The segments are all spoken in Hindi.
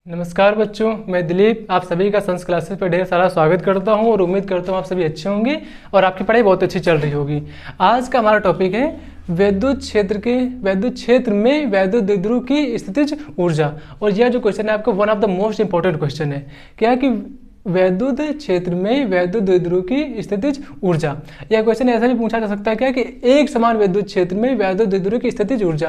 नमस्कार बच्चों, मैं दिलीप आप सभी का संस्कृत क्लासेस पर ढेर सारा स्वागत करता हूं और उम्मीद करता हूं आप सभी अच्छे होंगे और आपकी पढ़ाई बहुत अच्छी चल रही होगी। आज का हमारा टॉपिक है वैद्युत क्षेत्र में वैद्युत द्विध्रुव की स्थितिज ऊर्जा। और यह जो क्वेश्चन है आपको one of the most important question है। क्या कि वैद्युत क्षेत्र में वैद्युत द्विध्रुव की स्थितिज ऊर्जा। यह क्वेश्चन ऐसा भी पूछा जा सकता है क्या कि एक समान वैद्युत क्षेत्र में वैद्युत द्विध्रुव की स्थितिज ऊर्जा।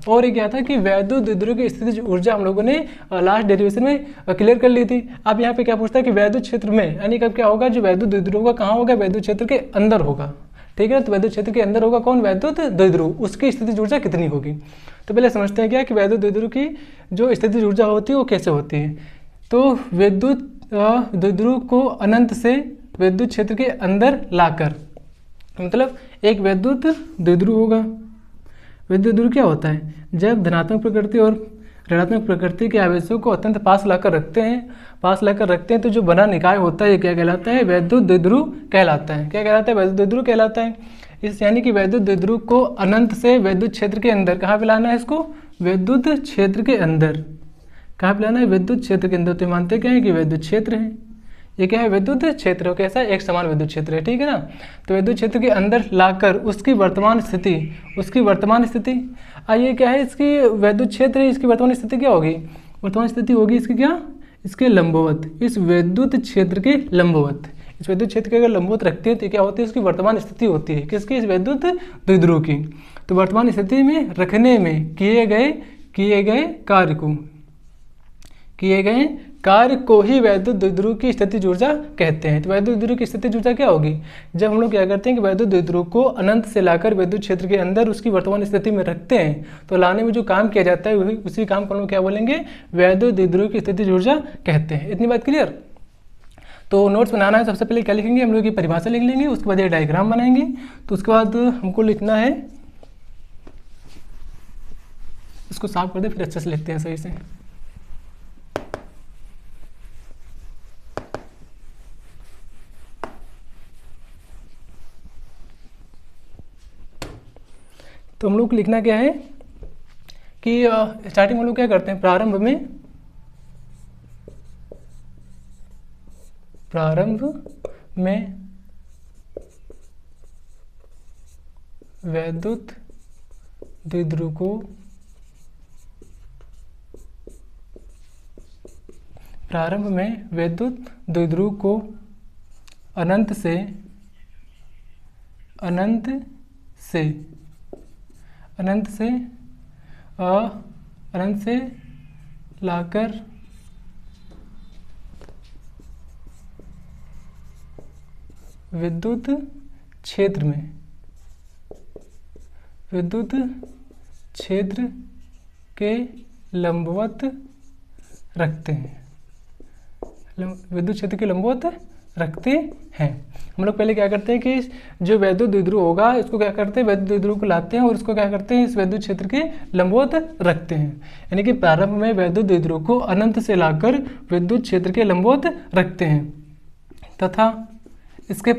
और ये क्या था कि वैद्युत द्विध्रुव की स्थितिज ऊर्जा हम लोगों ने लास्ट डेरिवेशन में क्लियर कर ली थी। अब यहाँ पे क्या पूछता है कि वैद्युत क्षेत्र में, यानी कब क्या होगा, जो वैद्युत द्विध्रुव होगा कहाँ होगा, वैद्युत क्षेत्र के अंदर होगा। ठीक है, तो वैद्युत क्षेत्र के अंदर होगा कौन, वैद्युत द्विध्रुव, उसकी स्थितिज ऊर्जा कितनी होगी। तो पहले समझते हैं क्या कि वैद्युत द्विध्रुव की जो स्थितिज ऊर्जा होती है वो कैसे होती है। तो वैद्युत द्विध्रुव को अनंत से वैद्युत क्षेत्र के अंदर लाकर, मतलब एक वैद्युत द्विध्रुव होगा। वैद्युत द्विध्रुव क्या होता है, जब धनात्मक प्रकृति और ऋणात्मक प्रकृति के आवेशों को अत्यंत पास लाकर रखते हैं तो जो बना निकाय होता है ये क्या कहलाता है, वैद्युत द्विध्रुव कहलाता है। क्या कहलाता है, वैद्युत द्विध्रुव कहलाता है। इस यानी कि वैद्युत द्विध्रुव को अनंत से वैद्युत क्षेत्र के अंदर, कहाँ पे लाना है इसको, वैद्युत क्षेत्र के अंदर। कहाँ पे लाना है, विद्युत क्षेत्र के अंदर। तो मानते क्या है कि वैद्युत क्षेत्र है, ये क्या है, विद्युत क्षेत्र। कैसा, एक समान विद्युत क्षेत्र है, ठीक है ना। तो विद्युत क्षेत्र के अंदर लाकर उसकी वर्तमान स्थिति आइए क्या है, इसकी वैद्युत क्षेत्र है, इसकी वर्तमान स्थिति क्या होगी, वर्तमान स्थिति होगी इसकी क्या, इसके लंबवत, इस वैद्युत क्षेत्र के लंबवत। इस वैद्युत क्षेत्र के अगर लंबवत रखते हैं तो क्या होती है, इसकी वर्तमान स्थिति होती है किसकी, इस वैद्युत द्विध्रुव की। तो वर्तमान स्थिति में रखने में किए गए कार्य को ही वैद्युत द्विध्रुव की स्थितिज ऊर्जा कहते हैं। तो वैद्युत द्विध्रुव की स्थितिज ऊर्जा क्या होगी, जब हम लोग क्या करते हैं कि वैद्युत द्विध्रुव को अनंत से लाकर वैद्युत क्षेत्र के अंदर उसकी वर्तमान स्थिति में रखते हैं, तो लाने में जो काम किया जाता है उसी काम को हम लोग क्या बोलेंगे, वैद्युत द्विध्रुव की स्थितिज ऊर्जा कहते हैं। इतनी बात क्लियर। तो नोट्स बनाना है, सबसे पहले क्या लिखेंगे, हम लोग की परिभाषा लिख लेंगे, उसके बाद ये डायग्राम बनाएंगे। तो उसके बाद हमको लिखना है, इसको साफ कर दे फिर अच्छे से लिखते हैं सही से। तो हम लोग को लिखना क्या है कि स्टार्टिंग में लोग क्या करते हैं, प्रारंभ में वैद्युत द्विध्रुव को अनंत से लाकर विद्युत क्षेत्र के लंबवत रखते हैं, विद्युत क्षेत्र के लंबवत रखते हैं। हम लोग पहले क्या करते हैं कि जो वैद्युत द्विध्रुव होगा इसको क्या करते हैं, वैद्युत द्विध्रुव को लाते हैं और इसको क्या करते हैं, इस वैद्युत क्षेत्र के लंबवत रखते हैं। यानी कि प्रारंभ में वैद्युत द्विध्रुव को अनंत से लाकर विद्युत क्षेत्र के लंबवत रखते हैं तथा इसके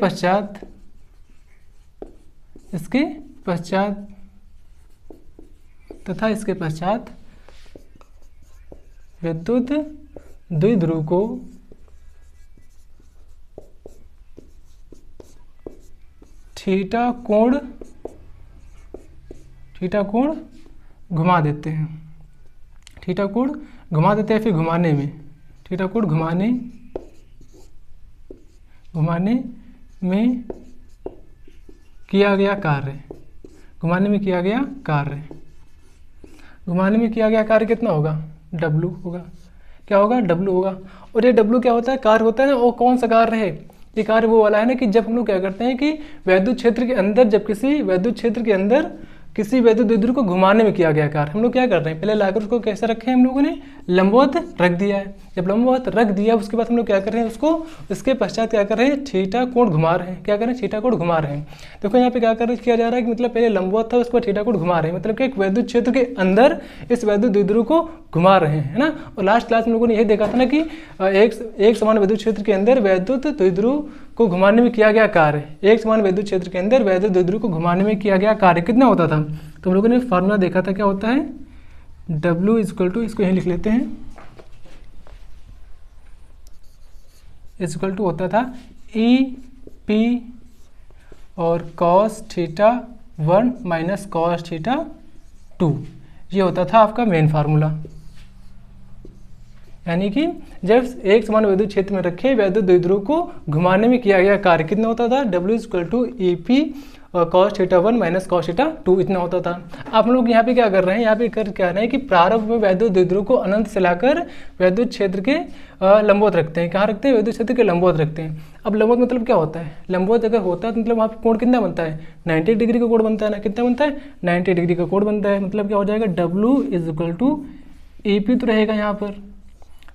पश्चात विद्युत द्विध्रुव को थीटा कोण घुमा देते हैं। थीटा कोण घुमा देते हैं, फिर घुमाने में थीटा कोण घुमाने में किया गया कार्य कितना होगा, W होगा। क्या होगा, W होगा। और ये W क्या होता है, कार्य होता है ना, वो कौन सा कार्य है, ये कार्य वो वाला है ना कि जब हम लोग क्या करते हैं कि वैद्युत क्षेत्र के अंदर, जब किसी वैद्युत क्षेत्र के अंदर किसी वैद्युत द्विध्रुव को घुमाने में किया गया कार्य, हम लोग क्या कर रहे हैं, पहले लाकर उसको कैसे रखे हैं, हम लोगों ने लंबवत रख दिया है। जब लंबवत रख दिया उसके बाद हम लोग क्या कर रहे हैं, उसको इसके पश्चात क्या कर रहे हैं, थीटा कोण घुमा रहे हैं। क्या कर रहे हैं, थीटा कोण घुमा रहे हैं। देखो यहाँ पे क्या किया जा रहा है कि मतलब पहले लंबवत था उसके बाद थीटा कोण घुमा रहे हैं, मतलब कि एक वैद्युत क्षेत्र के अंदर इस वैद्युत द्विध्रुव को घुमा रहे हैं, है ना। और लास्ट क्लास में लोगों ने यही देखा था ना कि एक समान वैद्युत क्षेत्र के अंदर वैद्युत द्विध्रुव को घुमाने में किया गया कार्य, एक समान वैद्युत क्षेत्र के अंदर वैद्युत द्विध्रुव को घुमाने में किया गया कार्य कितना होता था। तो हम लोगों ने फार्मूला देखा था, क्या होता है, W इक्वल टू, इसको यहीं लिख लेते हैं, इज इक्वल टू होता था ई पी और कॉस थीटा 1 माइनस कॉस थीटा 2, ये होता था आपका मेन फार्मूला। यानी कि जब एक समान वैद्युत क्षेत्र में रखे वैद्युत द्विध्रुव को घुमाने में किया गया कार्य कितना होता था, W equal to E P और कॉस थीटा 1 माइनस कॉस थीटा 2 इतना होता था। आप लोग यहाँ पे क्या कर रहे हैं, यहाँ पे क्या रहे हैं कि प्रारंभ में वैद्युत द्विध्रुव को अनंत से लाकर वैद्युत क्षेत्र के लंबवत रखते हैं। कहाँ रखते हैं, वैद्युत क्षेत्र के लंबवत रखते हैं। अब लंबवत मतलब क्या होता है, लंबवत अगर होता है तो मतलब वहाँ पे कोण कितना बनता है, 90 डिग्री का कोण बनता है ना, कितना बनता है, 90 डिग्री का कोण बनता है। मतलब क्या हो जाएगा, W is equal to E P तो रहेगा यहाँ पर,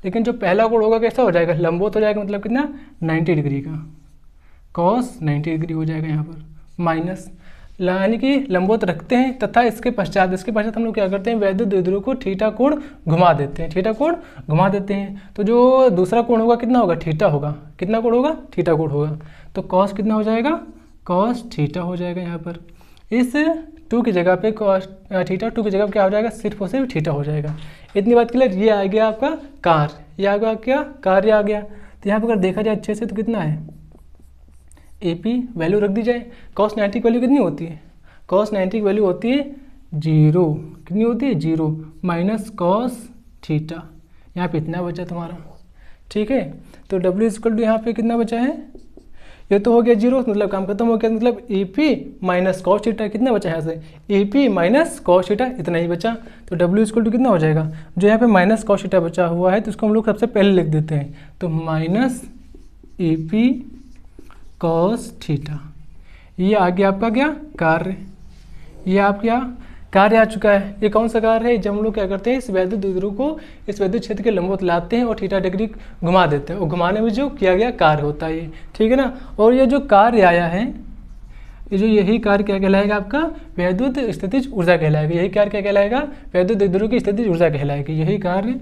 लेकिन जो पहला कोण होगा कैसा हो जाएगा, लंबवत हो जाएगा, मतलब कितना 90 डिग्री का, कॉस 90 डिग्री हो जाएगा यहाँ पर, माइनस यानी कि लंबवत रखते हैं तथा इसके पश्चात हम लोग क्या करते हैं, वैद्युत द्विध्रुव को थीटा कोण घुमा देते हैं, थीटा कोण घुमा देते हैं। तो जो दूसरा कोण होगा कितना होगा, थीटा होगा, कितना कोण होगा, थीटा कोण होगा। तो कॉस कितना हो जाएगा, कॉस थीटा हो जाएगा यहाँ पर। इस 2 की जगह पे कॉस थीटा 2 की जगह क्या हो जाएगा, सिर्फ और सिर्फ थीटा हो जाएगा। इतनी बात क्लियर। ये आ गया आपका कार्य, ये आ गया क्या, कार्य आ गया। तो यहाँ पर अगर देखा जाए अच्छे से तो कितना है, ए पी वैल्यू रख दी जाए। कॉस 90 की वैल्यू कितनी होती है, कॉस 90 की वैल्यू होती है 0, कितनी होती है 0 माइनस कॉस थीटा, यहाँ पे इतना बचा तुम्हारा, ठीक है। तो W इक्वल टू यहाँ पे कितना बचा है, ये तो हो गया 0, मतलब काम खत्म हो गया। मतलब A P minus cos theta कितना बचा यहाँ से, A P minus cos theta इतना ही बचा। तो W इक्वल टू कितना हो जाएगा, जो यहाँ पे माइनस कॉस थीटा बचा हुआ है तो उसको हम लोग सबसे पहले लिख देते हैं। तो minus A P cos theta, ये आ गया आपका क्या, कार्य। ये आपका कार्य आ चुका है। ये कौन सा कार्य है, जब हम लोग क्या करते हैं, इस वैद्युत द्विध्रुव को इस वैद्युत क्षेत्र के लंबवत लाते हैं और थीटा डिग्री घुमा देते हैं, और घुमाने में जो किया गया कार्य होता है ये, ठीक है ना। और ये जो कार्य आया है, ये जो यही कार्य क्या कहलाएगा, आपका वैद्युत स्थितिज ऊर्जा कहलाएगा। यही कार्य क्या कहलाएगा, वैद्युत द्विध्रुव की स्थितिज ऊर्जा कहलाएगी। यही कार्य,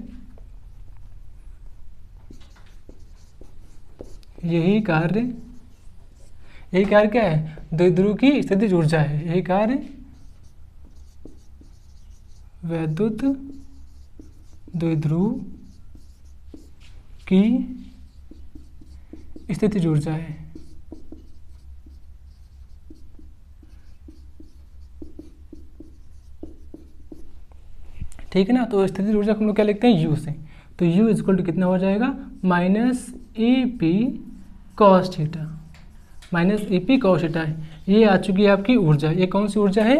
यही कार्य क्या है, द्विध्रुव की स्थितिज ऊर्जा है। यही कार्य वैद्युत द्विध्रुव की स्थितिज ऊर्जा है। ठीक है ना। तो स्थितिज ऊर्जा को हम लोग क्या लिखते हैं, U से। तो U इज इक्वल टू कितना हो जाएगा, minus A P cos theta, minus A P cos theta है। ये आ चुकी है आपकी ऊर्जा। ये कौन सी ऊर्जा है,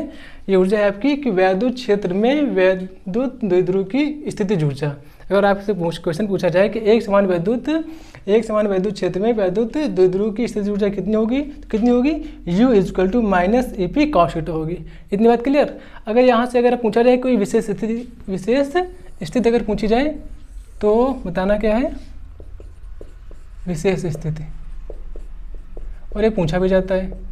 ये ऊर्जा है आपकी कि वैद्युत क्षेत्र में वैद्युत द्विध्रुव की स्थितिज ऊर्जा। अगर आपसे क्वेश्चन पूछा जाए कि एक समान वैद्युत क्षेत्र में वैद्युत द्विध्रुव की स्थितिज ऊर्जा कितनी होगी, तो कितनी होगी, U is equal to minus A P cos theta होगी। इतनी बात क्लियर। अगर यहाँ से अगर पूछा जाए कोई विशेष स्थिति अगर पूछी जाए तो बताना क्या है, विशेष स्थिति, और ये पूछा भी जाता है।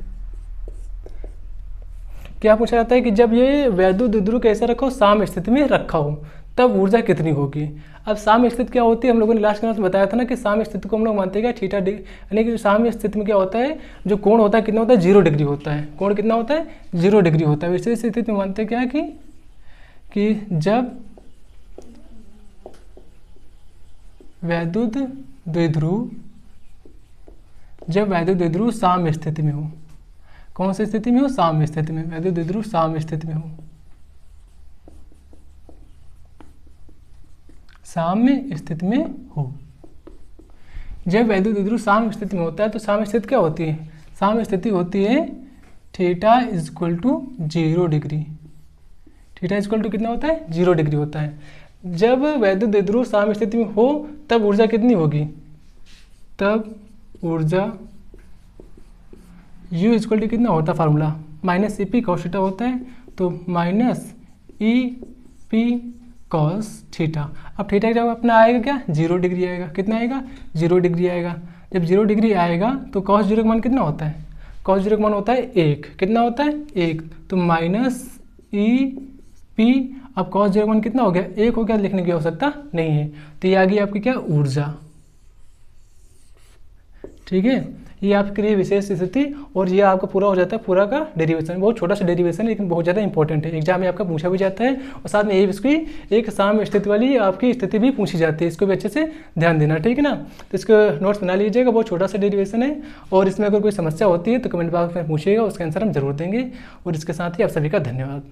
क्या पूछा जाता है कि जब ये वैद्युत द्विध्रुव कैसे रखा हो, साम्य स्थिति में रखा हो, तब ऊर्जा कितनी होगी। अब साम्य स्थिति क्या होती है, हम लोगों ने लास्ट क्लास में बताया था ना कि साम्य स्थिति को हम लोग मानते हैं थीटा डिग्री, यानी कि साम्य स्थिति में क्या होता है, जो कोण होता है कितना होता है, 0 डिग्री होता है। कोण कितना होता है, 0 डिग्री होता है। विशेष स्थिति में मानते हैं क्या कि जब वैद्युत द्विध्रुव साम्य स्थिति में हो। कौन सी स्थिति में हो, साम्य स्थिति में। वैद्युत द्विध्रुव साम्य स्थिति में हो, साम्य स्थिति में हो। जब वैद्युत द्विध्रुव साम्य स्थिति में होता है तो साम्य स्थिति क्या होती है, साम्य स्थिति होती है theta is equal to 0 degree. Theta is equal to कितना होता है, 0 डिग्री होता है। जब वैद्युत द्विध्रुव साम्य स्थिति में हो तब ऊर्जा कितनी होगी, तब ऊर्जा U इक्वल टू कितना होता है, formula minus E P cos theta होता है। तो minus E P cos theta. अब थीटा की जगह अपना आएगा क्या, 0 डिग्री आएगा। कितना आएगा, 0 डिग्री आएगा। जब 0 डिग्री आएगा तो कॉस 0 का मान कितना होता है, कॉस 0 का मान होता है 1। कितना होता है, 1। तो माइनस ई पी, अब कॉस 0 का मान कितना हो गया, 1 हो गया, लिखने की आवश्यकता नहीं है। तो ये आ गई आपकी क्या, ऊर्जा। ठीक है, ये आपके लिए विशेष स्थिति और ये आपका पूरा हो जाता है पूरा का डेरिवेशन। बहुत छोटा सा डेरिवेशन है लेकिन बहुत ज़्यादा इंपॉर्टेंट है, एग्जाम में आपका पूछा भी जाता है और साथ में इसकी एक साम स्थिति वाली आपकी स्थिति भी पूछी जाती है, इसको भी अच्छे से ध्यान देना, ठीक है ना। तो इसको नोट्स बना लीजिएगा, बहुत छोटा सा डेरिवेशन है और इसमें अगर कोई समस्या होती है तो कमेंट बॉक्स में पूछिएगा, उसका आंसर हम जरूर देंगे। और इसके साथ ही आप सभी का धन्यवाद।